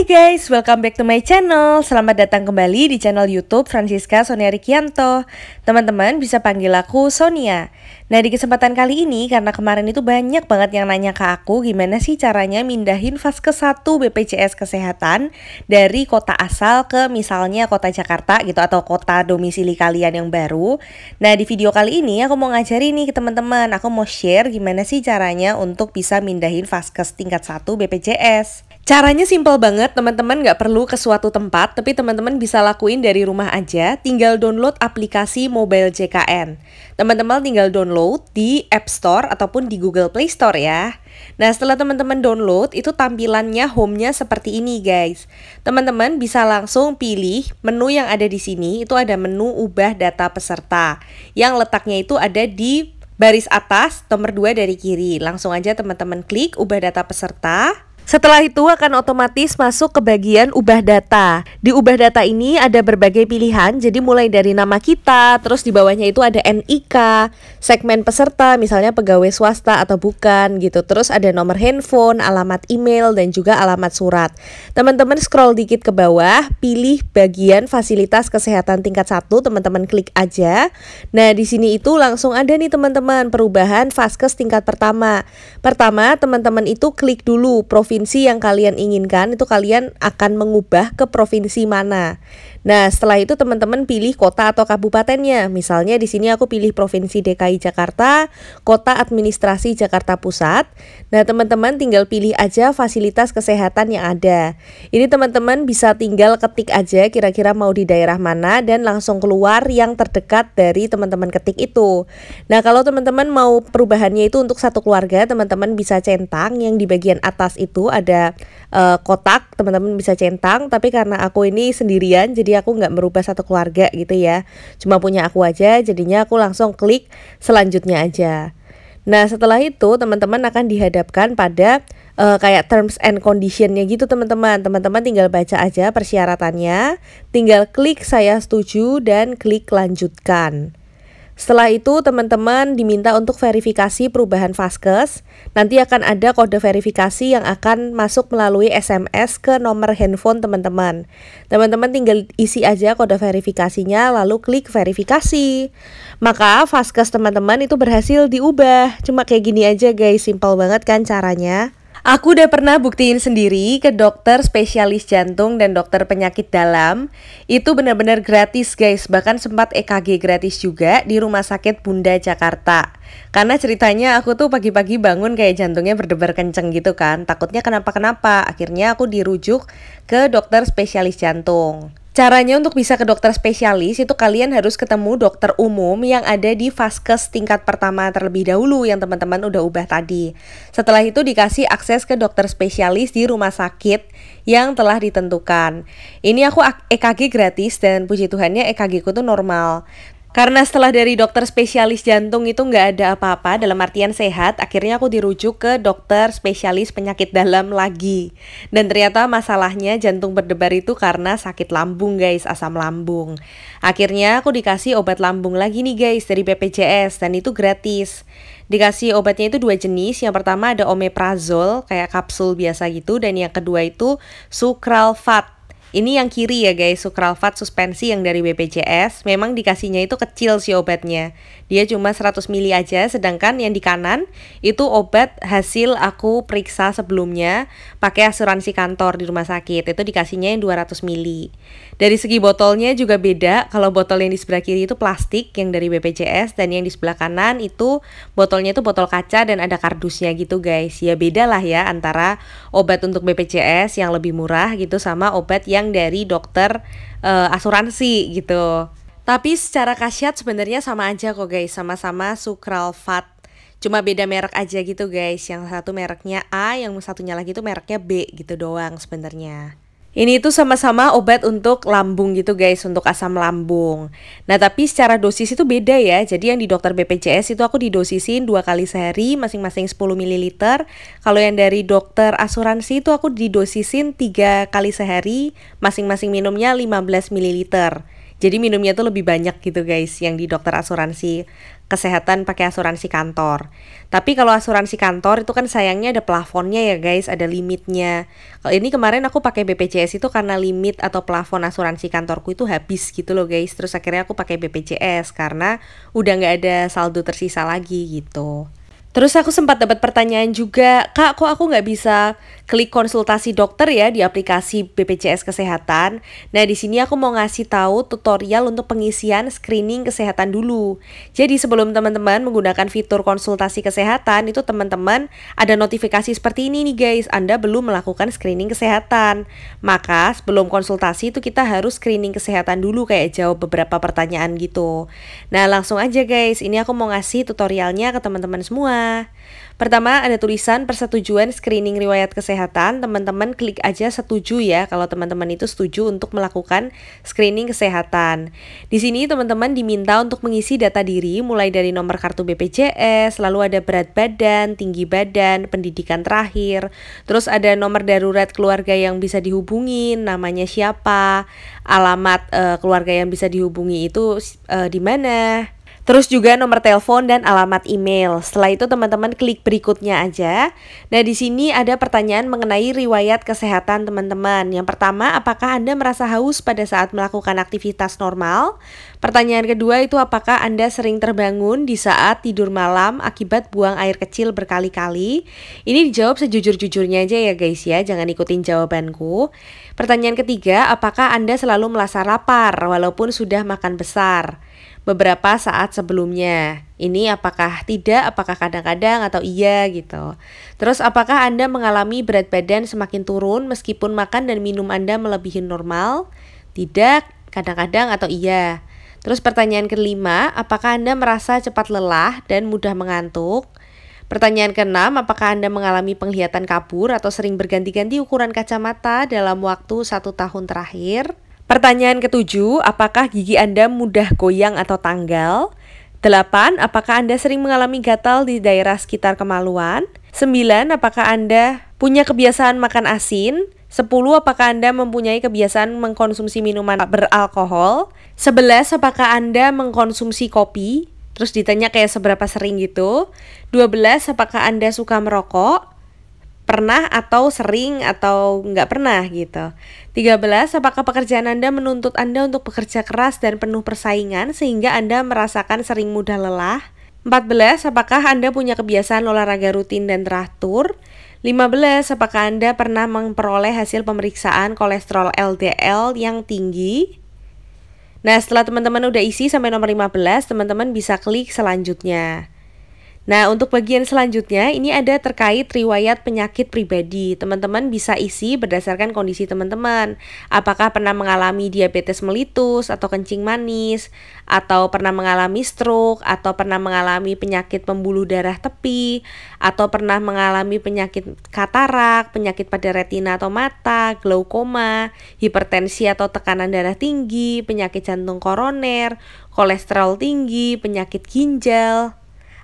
Hai guys, welcome back to my channel. Selamat datang kembali di channel YouTube Francisca Sonia Rikianto. Teman-teman bisa panggil aku Sonia. Nah, di kesempatan kali ini karena kemarin itu banyak banget yang nanya ke aku gimana sih caranya mindahin Vaskes 1 BPJS Kesehatan dari kota asal ke misalnya kota Jakarta gitu atau kota domisili kalian yang baru. Nah, di video kali ini aku mau ngajarin nih ke teman-teman. Aku mau share gimana sih caranya untuk bisa mindahin Vaskes tingkat 1 BPJS. Caranya simple banget, teman-teman nggak perlu ke suatu tempat, tapi teman-teman bisa lakuin dari rumah aja, tinggal download aplikasi Mobile JKN. Teman-teman tinggal download di App Store ataupun di Google Play Store ya. Nah, setelah teman-teman download, itu tampilannya home-nya seperti ini guys. Teman-teman bisa langsung pilih menu yang ada di sini, itu ada menu ubah data peserta, yang letaknya itu ada di baris atas, nomor 2 dari kiri. Langsung aja teman-teman klik ubah data peserta. Setelah itu akan otomatis masuk ke bagian ubah data. Di ubah data ini ada berbagai pilihan, jadi mulai dari nama kita, terus di bawahnya itu ada NIK, segmen peserta, misalnya pegawai swasta atau bukan gitu. Terus ada nomor handphone, alamat email, dan juga alamat surat. Teman-teman scroll dikit ke bawah, pilih bagian fasilitas kesehatan tingkat 1, teman-teman klik aja. Nah, di sini itu langsung ada nih teman-teman perubahan Vaskes tingkat pertama. Pertama, teman-teman itu klik dulu provinsi yang kalian inginkan, itu kalian akan mengubah ke provinsi mana. Nah, setelah itu teman-teman pilih kota atau kabupatennya. Misalnya di sini aku pilih Provinsi DKI Jakarta, Kota Administrasi Jakarta Pusat. Nah, teman-teman tinggal pilih aja fasilitas kesehatan yang ada. Ini teman-teman bisa tinggal ketik aja kira-kira mau di daerah mana dan langsung keluar yang terdekat dari teman-teman ketik itu. Nah, kalau teman-teman mau perubahannya itu untuk satu keluarga, teman-teman bisa centang yang di bagian atas itu ada kotak, teman-teman bisa centang. Tapi karena aku ini sendirian, jadi aku nggak merubah satu keluarga gitu ya, cuma punya aku aja, jadinya aku langsung klik selanjutnya aja. Nah, setelah itu teman-teman akan dihadapkan pada kayak terms and conditionnya gitu teman-teman. Teman-teman tinggal baca aja persyaratannya, tinggal klik saya setuju dan klik lanjutkan. Setelah itu teman-teman diminta untuk verifikasi perubahan Vaskes. Nanti akan ada kode verifikasi yang akan masuk melalui SMS ke nomor handphone teman-teman. Teman-teman tinggal isi aja kode verifikasinya lalu klik verifikasi. Maka Vaskes teman-teman itu berhasil diubah. Cuma kayak gini aja guys, simple banget kan caranya. Aku udah pernah buktiin sendiri ke dokter spesialis jantung dan dokter penyakit dalam. Itu benar-benar gratis guys, bahkan sempat EKG gratis juga di Rumah Sakit Bunda Jakarta. Karena ceritanya aku tuh pagi-pagi bangun kayak jantungnya berdebar kenceng gitu kan, takutnya kenapa-kenapa. Akhirnya aku dirujuk ke dokter spesialis jantung. Caranya untuk bisa ke dokter spesialis itu kalian harus ketemu dokter umum yang ada di Vaskes tingkat pertama terlebih dahulu yang teman-teman udah ubah tadi. Setelah itu dikasih akses ke dokter spesialis di rumah sakit yang telah ditentukan. Ini aku EKG gratis dan puji Tuhannya EKG ku tuh normal. Karena setelah dari dokter spesialis jantung itu nggak ada apa-apa dalam artian sehat, akhirnya aku dirujuk ke dokter spesialis penyakit dalam lagi. Dan ternyata masalahnya jantung berdebar itu karena sakit lambung guys, asam lambung. Akhirnya aku dikasih obat lambung lagi nih guys dari BPJS dan itu gratis. Dikasih obatnya itu 2 jenis, yang pertama ada omeprazol kayak kapsul biasa gitu, dan yang kedua itu sukralfat. Ini yang kiri ya guys, sukralfat suspensi yang dari BPJS. Memang dikasihnya itu kecil sih obatnya. Dia cuma 100 mili aja, sedangkan yang di kanan itu obat hasil aku periksa sebelumnya pakai asuransi kantor di rumah sakit. Itu dikasihnya yang 200 mili. Dari segi botolnya juga beda. Kalau botol yang di sebelah kiri itu plastik yang dari BPJS, dan yang di sebelah kanan itu botolnya itu botol kaca dan ada kardusnya gitu guys. Ya beda lah ya antara obat untuk BPJS yang lebih murah gitu sama obat yang dari dokter asuransi gitu. Tapi secara khasiat sebenarnya sama aja kok guys, sama-sama sukralfat. Cuma beda merek aja gitu guys. Yang satu mereknya A, yang satunya lagi tuh mereknya B gitu doang sebenarnya. Ini tuh sama-sama obat untuk lambung gitu guys, untuk asam lambung. Nah, tapi secara dosis itu beda ya. Jadi yang di dokter BPJS itu aku didosisin 2 kali sehari, masing-masing 10 ml. Kalau yang dari dokter asuransi itu aku didosisin 3 kali sehari, masing-masing minumnya 15 ml. Jadi minumnya tuh lebih banyak gitu guys, yang di dokter asuransi kesehatan pakai asuransi kantor. Tapi kalau asuransi kantor itu kan sayangnya ada plafonnya ya guys, ada limitnya. Kalau ini kemarin aku pakai BPJS itu karena limit atau plafon asuransi kantorku itu habis gitu loh guys. Terus akhirnya aku pakai BPJS karena udah nggak ada saldo tersisa lagi gitu. Terus aku sempat dapat pertanyaan juga, Kak, kok aku nggak bisa klik konsultasi dokter ya di aplikasi BPJS Kesehatan? Nah, di sini aku mau ngasih tahu tutorial untuk pengisian screening kesehatan dulu. Jadi sebelum teman-teman menggunakan fitur konsultasi kesehatan, itu teman-teman ada notifikasi seperti ini nih guys, Anda belum melakukan screening kesehatan. Maka sebelum konsultasi itu kita harus screening kesehatan dulu, kayak jawab beberapa pertanyaan gitu. Nah, langsung aja guys, ini aku mau ngasih tutorialnya ke teman-teman semua. Pertama ada tulisan persetujuan screening riwayat kesehatan, teman-teman klik aja setuju ya kalau teman-teman itu setuju untuk melakukan screening kesehatan. Di sini teman-teman diminta untuk mengisi data diri mulai dari nomor kartu BPJS, lalu ada berat badan, tinggi badan, pendidikan terakhir, terus ada nomor darurat keluarga yang bisa dihubungi, namanya siapa, alamat keluarga yang bisa dihubungi itu di mana. Terus juga nomor telepon dan alamat email. Setelah itu teman-teman klik berikutnya aja. Nah, di sini ada pertanyaan mengenai riwayat kesehatan teman-teman. Yang pertama, apakah Anda merasa haus pada saat melakukan aktivitas normal? Pertanyaan kedua itu apakah Anda sering terbangun di saat tidur malam akibat buang air kecil berkali-kali? Ini dijawab sejujur-jujurnya aja ya guys ya, jangan ikutin jawabanku. Pertanyaan ketiga, apakah Anda selalu merasa lapar walaupun sudah makan besar beberapa saat sebelumnya? Ini apakah tidak, apakah kadang-kadang atau iya gitu. Terus apakah Anda mengalami berat badan semakin turun meskipun makan dan minum Anda melebihi normal? Tidak, kadang-kadang atau iya. Terus pertanyaan kelima, apakah Anda merasa cepat lelah dan mudah mengantuk? Pertanyaan keenam, apakah Anda mengalami penglihatan kabur atau sering berganti-ganti ukuran kacamata dalam waktu 1 tahun terakhir? Pertanyaan ketujuh, apakah gigi Anda mudah goyang atau tanggal? 8. Apakah Anda sering mengalami gatal di daerah sekitar kemaluan? 9. Apakah Anda punya kebiasaan makan asin? 10. Apakah Anda mempunyai kebiasaan mengkonsumsi minuman beralkohol? 11. Apakah Anda mengkonsumsi kopi? Terus ditanya kayak seberapa sering gitu. 12. Apakah Anda suka merokok? Pernah atau sering atau nggak pernah gitu. 13. Apakah pekerjaan Anda menuntut Anda untuk bekerja keras dan penuh persaingan sehingga Anda merasakan sering mudah lelah? 14. Apakah Anda punya kebiasaan olahraga rutin dan teratur? 15. Apakah Anda pernah memperoleh hasil pemeriksaan kolesterol LDL yang tinggi? Nah, setelah teman-teman udah isi sampai nomor 15, teman-teman bisa klik selanjutnya. Nah, untuk bagian selanjutnya ini ada terkait riwayat penyakit pribadi. Teman-teman bisa isi berdasarkan kondisi teman-teman. Apakah pernah mengalami diabetes melitus atau kencing manis, atau pernah mengalami stroke, atau pernah mengalami penyakit pembuluh darah tepi, atau pernah mengalami penyakit katarak, penyakit pada retina atau mata, glaukoma, hipertensi atau tekanan darah tinggi, penyakit jantung koroner, kolesterol tinggi, penyakit ginjal,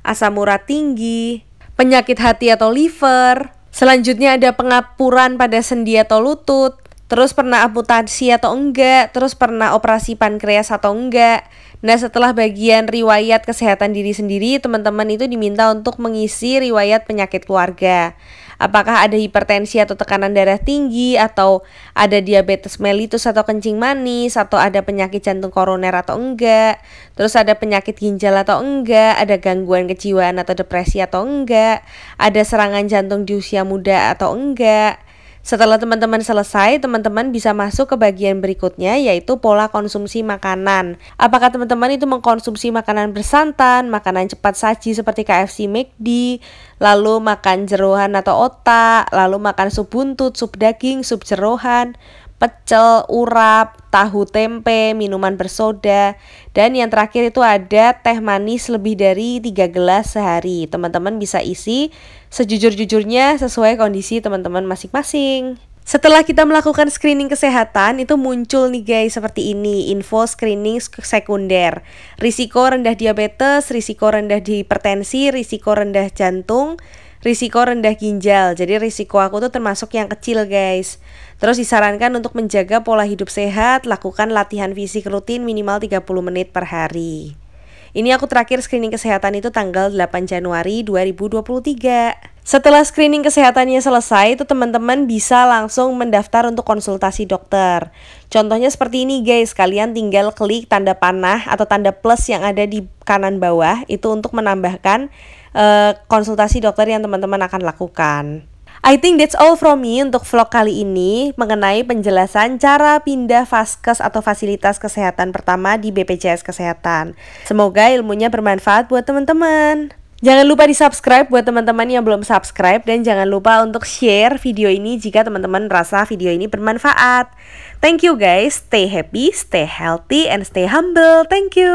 asam urat tinggi, penyakit hati atau liver. Selanjutnya ada pengapuran pada sendi atau lutut. Terus pernah amputasi atau enggak, terus pernah operasi pankreas atau enggak. Nah, setelah bagian riwayat kesehatan diri sendiri, teman-teman itu diminta untuk mengisi riwayat penyakit keluarga. Apakah ada hipertensi atau tekanan darah tinggi, atau ada diabetes mellitus atau kencing manis, atau ada penyakit jantung koroner atau enggak. Terus ada penyakit ginjal atau enggak, ada gangguan kejiwaan atau depresi atau enggak, ada serangan jantung di usia muda atau enggak. Setelah teman-teman selesai, teman-teman bisa masuk ke bagian berikutnya, yaitu pola konsumsi makanan. Apakah teman-teman itu mengkonsumsi makanan bersantan, makanan cepat saji seperti KFC, McD, lalu makan jeroan atau otak, lalu makan sup buntut, sup daging, sup jeroan, pecel, urap, tahu tempe, minuman bersoda, dan yang terakhir itu ada teh manis lebih dari 3 gelas sehari. Teman-teman bisa isi sejujur-jujurnya sesuai kondisi teman-teman masing-masing. Setelah kita melakukan screening kesehatan, itu muncul nih guys seperti ini, info screening sekunder. Risiko rendah diabetes, risiko rendah hipertensi, risiko rendah jantung, risiko rendah ginjal. Jadi risiko aku tuh termasuk yang kecil guys. Terus disarankan untuk menjaga pola hidup sehat, lakukan latihan fisik rutin minimal 30 menit per hari. Ini aku terakhir screening kesehatan itu tanggal 8 Januari 2023. Setelah screening kesehatannya selesai, itu teman-teman bisa langsung mendaftar untuk konsultasi dokter. Contohnya seperti ini guys, kalian tinggal klik tanda panah atau tanda plus yang ada di kanan bawah, itu untuk menambahkan konsultasi dokter yang teman-teman akan lakukan. I think that's all from me untuk vlog kali ini mengenai penjelasan cara pindah vaskes atau fasilitas kesehatan pertama di BPJS Kesehatan. Semoga ilmunya bermanfaat buat teman-teman. Jangan lupa di subscribe buat teman-teman yang belum subscribe, dan jangan lupa untuk share video ini jika teman-teman merasa video ini bermanfaat. Thank you guys, stay happy, stay healthy, and stay humble. Thank you.